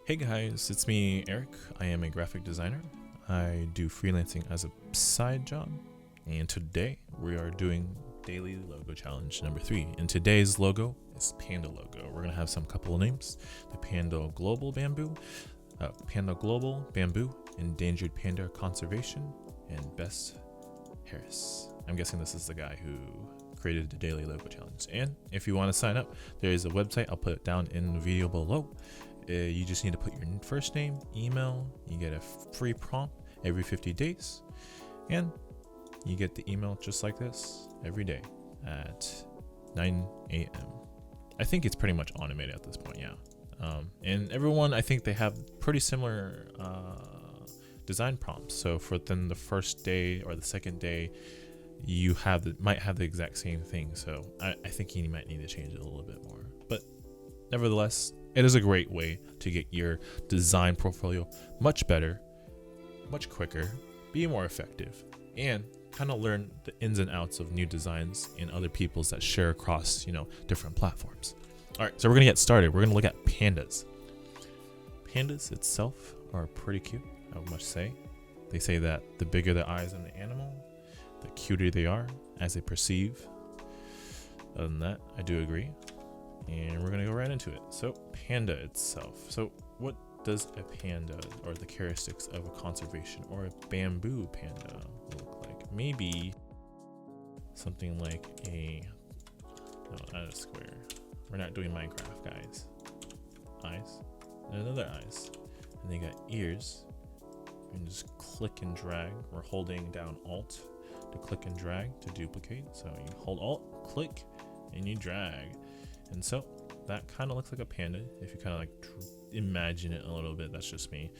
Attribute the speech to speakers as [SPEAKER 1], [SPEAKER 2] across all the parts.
[SPEAKER 1] Hey guys, it's me, Eric. I am a graphic designer. I do freelancing as a side job, and today we are doing daily logo challenge number 3. And today's logo is Panda logo. We're gonna have some couple of names: the Panda Global Bamboo, Endangered Panda Conservation, and Best Harris. I'm guessing this is the guy who created the daily logo challenge. And if you want to sign up, there is a website. I'll put it down in the video below. You just need to put your first name, email. You get a free prompt every 50 days, and you get the email just like this every day at 9 a.m. I think it's pretty much automated at this point, yeah. And everyone, I think they have pretty similar design prompts. So for then the first day or the second day, you might have the exact same thing. So I think you might need to change it a little bit more. But nevertheless, it is a great way to get your design portfolio much better, much quicker, be more effective, and kind of learn the ins and outs of new designs and other people's that share across, different platforms. All right, so we're gonna get started. We're gonna look at pandas. Pandas itself are pretty cute, I must say. They say that the bigger the eyes on the animal, the cuter they are as they perceive. Other than that, I do agree. And we're gonna go right into it. So panda itself. So what does a panda, or the characteristics of a conservation or a bamboo panda, look like? Maybe something like not a square. We're not doing Minecraft, guys. Eyes, and another eyes, and they got ears. You can just click and drag. We're holding down Alt to click and drag to duplicate. So you hold Alt, click, and you drag. And so that kind of looks like a panda if you kind of like imagine it a little bit. That's just me.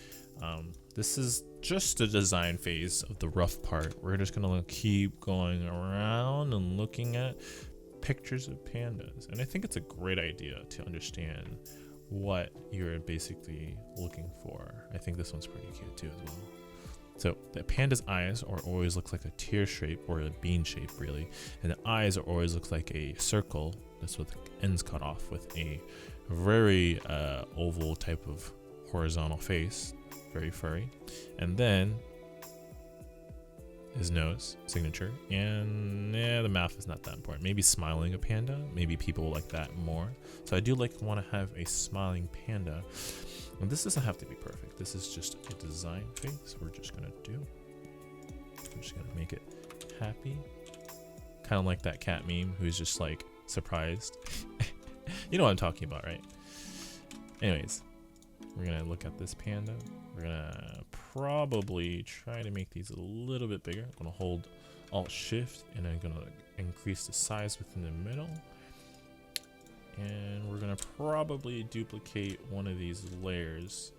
[SPEAKER 1] This is just the design phase of the rough part. We're just gonna keep going around and looking at pictures of pandas, and I think it's a great idea to understand what you're basically looking for. I think this one's pretty cute too as well. So the panda's eyes always look like a tear shape, or a bean shape really, and the eyes always look like a circle. That's with the ends cut off, with a very oval type of horizontal face, very furry. And then his nose signature, and the mouth is not that important. Maybe smiling a panda, maybe people like that more. So I do want to have a smiling panda. And this doesn't have to be perfect. This is just a design phase. We're just gonna make it happy, kind of like that cat meme who's just like surprised. You know what I'm talking about, right? Anyways, we're gonna look at this panda. We're gonna probably try to make these a little bit bigger. I'm gonna hold Alt Shift, and I'm gonna increase the size within the middle. And we're gonna probably duplicate one of these layers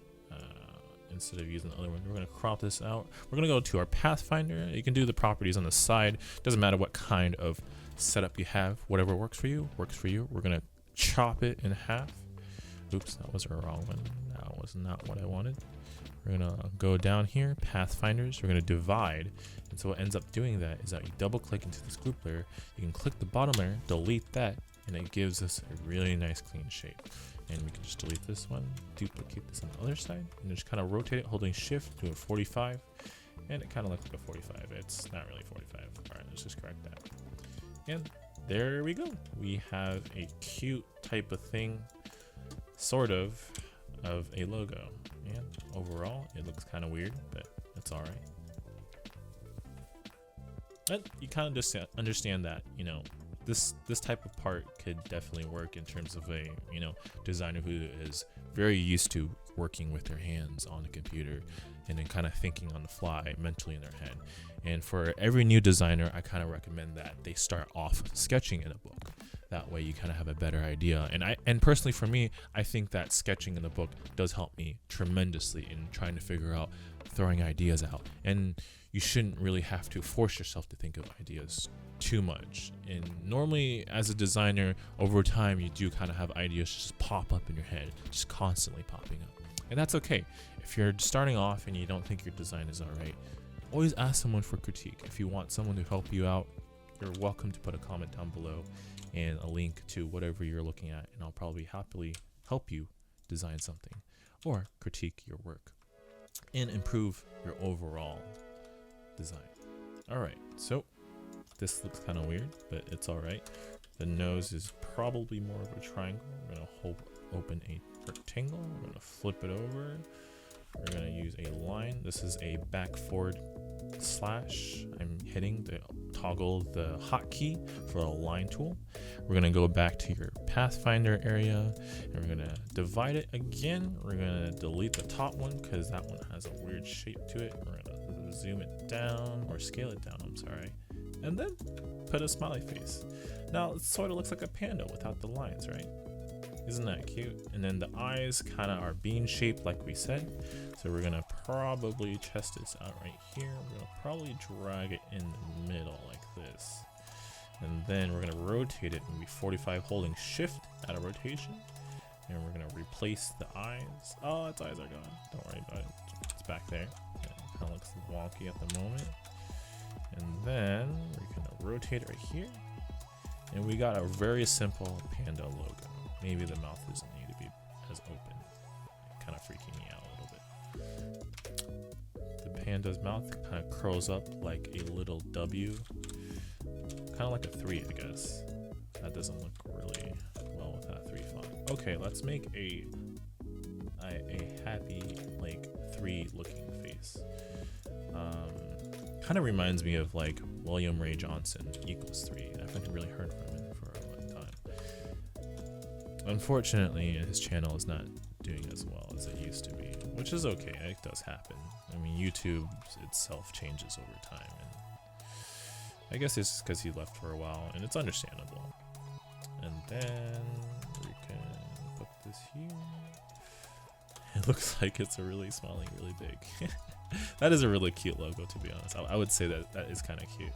[SPEAKER 1] instead of using the other one. We're gonna crop this out. We're gonna go to our Pathfinder. You can do the properties on the side. Doesn't matter what kind of setup you have. Whatever works for you, works for you. We're gonna chop it in half. Oops, that was a wrong one. That was not what I wanted. We're gonna go down here, Pathfinders. We're gonna divide. And so what ends up doing that is that you double click into this group layer. You can click the bottom layer, delete that, and it gives us a really nice clean shape. And we can just delete this one, duplicate this on the other side, and just kind of rotate it, holding Shift, do a 45, and it kind of looks like a 45. It's not really 45. All right, let's just correct that. And there we go. We have a cute type of thing, sort of a logo. And overall, it looks kind of weird, but it's all right. But you kind of just understand that, this type of part could definitely work in terms of a designer who is very used to working with their hands on the computer and then kind of thinking on the fly mentally in their head. And for every new designer, I kind of recommend that they start off sketching in a book. That way you kind of have a better idea. And personally for me, I think that sketching in the book does help me tremendously in trying to figure out, throwing ideas out. And you shouldn't really have to force yourself to think of ideas too much. And normally as a designer, over time, you do kind of have ideas just pop up in your head, just constantly popping up. And that's okay. If you're starting off and you don't think your design is all right, always ask someone for critique. If you want someone to help you out, you're welcome to put a comment down below and a link to whatever you're looking at, and I'll probably happily help you design something. or critique your work and improve your overall design. Alright, so this looks kind of weird, but it's alright. The nose is probably more of a triangle. We're going to open a rectangle. We're going to flip it over. We're going to use a line. This is a back forward slash. I'm hitting the toggle the hotkey for a line tool. We're going to go back to your Pathfinder area and we're going to divide it again. We're going to delete the top one because that one has a weird shape to it. We're going to zoom it down or scale it down, I'm sorry. And then put a smiley face. Now it sort of looks like a panda without the lines, right? Isn't that cute? And then the eyes kind of are bean shaped like we said. So we're gonna probably chest this out right here. We're gonna probably drag it in the middle like this. And then we're gonna rotate it maybe 45 holding shift out of rotation. And we're gonna replace the eyes. Oh, its eyes are gone. Don't worry about it. It's back there. It kind of looks wonky at the moment. And then we're gonna rotate it right here. And we got a very simple panda logo. Maybe the mouth doesn't need to be as open. Kind of freaking me out a little bit. The panda's mouth kind of curls up like a little W. Kind of like a 3, I guess. That doesn't look really well with that 3 font. Okay, let's make a happy, like, 3 looking face. Kind of reminds me of like William Ray Johnson equals 3. I haven't really heard from him for a long time. Unfortunately, his channel is not doing as well as it used to be, which is okay. It does happen. I mean, YouTube itself changes over time, and I guess it's just because he left for a while, and it's understandable. And then we can put this here. It looks like it's really smiling really big. That is a really cute logo, to be honest. I would say that that is kind of cute.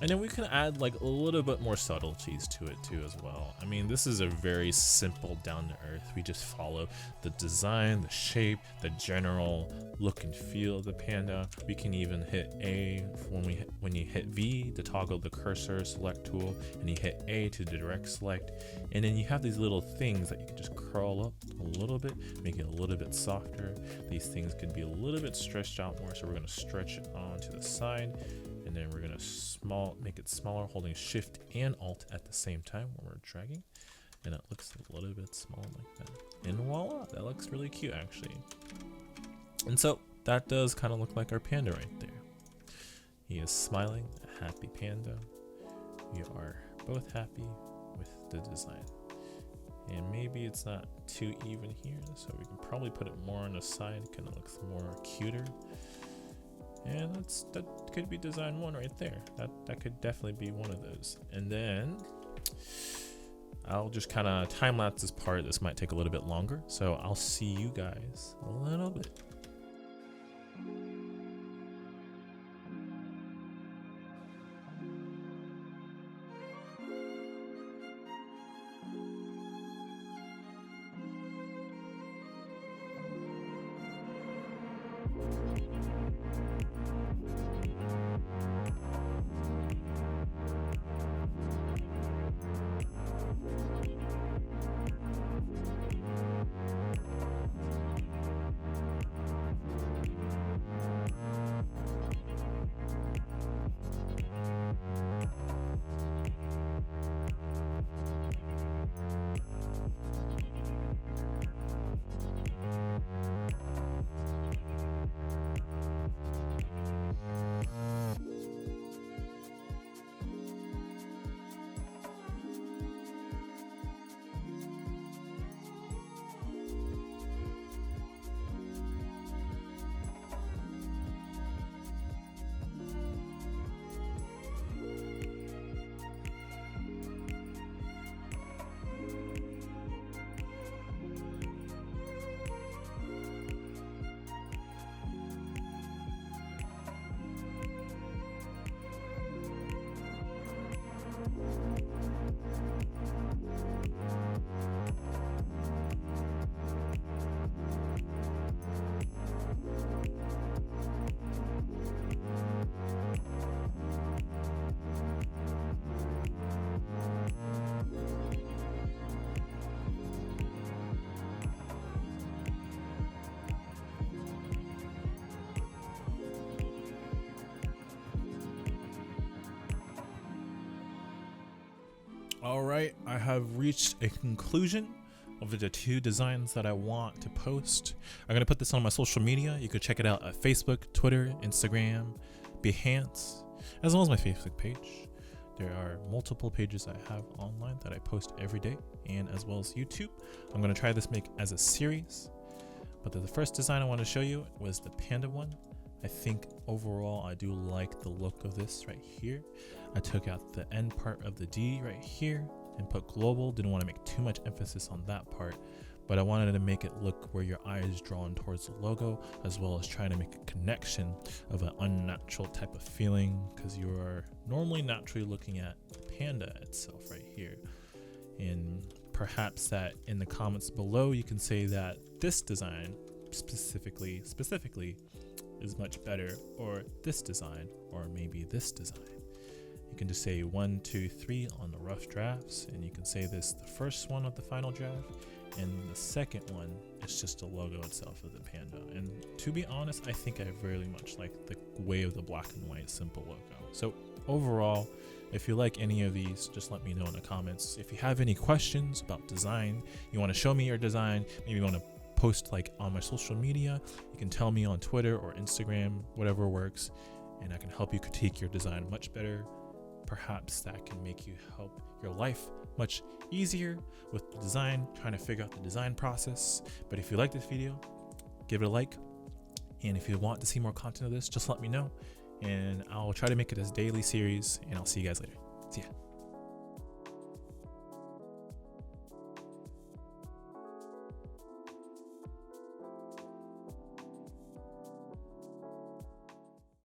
[SPEAKER 1] And then we can add like a little bit more subtleties to it too as well. I mean, this is a very simple down to earth. We just follow the design, the shape, the general look and feel of the panda. We can even hit A when you hit V to toggle the cursor select tool, and you hit A to direct select. And then you have these little things that you can just curl up a little bit, make it a little bit softer. These things could be a little bit stretched out more, so we're going to stretch it on to the side. And then we're gonna make it smaller, holding Shift and Alt at the same time when we're dragging, and it looks a little bit smaller like that. And voila, that looks really cute actually. And so that does kind of look like our panda right there. He is smiling, a happy panda. We are both happy with the design. And maybe it's not too even here, so we can probably put it more on the side. Kind of looks more cuter. And that could be design 1 right there. That could definitely be one of those. And then I'll just kind of time lapse this part. This might take a little bit longer, so I'll see you guys a little bit. All right, I have reached a conclusion of the 2 designs that I want to post. I'm going to put this on my social media. You could check it out at Facebook, Twitter, Instagram, Behance, as well as my Facebook page. There are multiple pages I have online that I post every day, and as well as YouTube. I'm going to try this make as a series, but the first design I want to show you was the Panda one. I think overall I do like the look of this right here. I took out the end part of the D right here and put global. Didn't want to make too much emphasis on that part, but I wanted to make it look where your eye is drawn towards the logo, as well as trying to make a connection of an unnatural type of feeling, because you are normally naturally looking at Panda itself right here. And perhaps that in the comments below you can say that this design specifically is much better, or this design, or maybe this design. You can just say 1, 2, 3 on the rough drafts, and you can say this the first one of the final draft, and the second one is just the logo itself of the Panda. And to be honest, I think I very much like the way of the black and white simple logo. So overall, if you like any of these, just let me know in the comments. If you have any questions about design, you want to show me your design, maybe you want to post like on my social media, you can tell me on Twitter or Instagram, whatever works, and I can help you critique your design much better. Perhaps that can make you help your life much easier with the design, trying to figure out the design process. But if you like this video, give it a like, and if you want to see more content of this, just let me know, and I'll try to make it as daily series, and I'll see you guys later. See ya.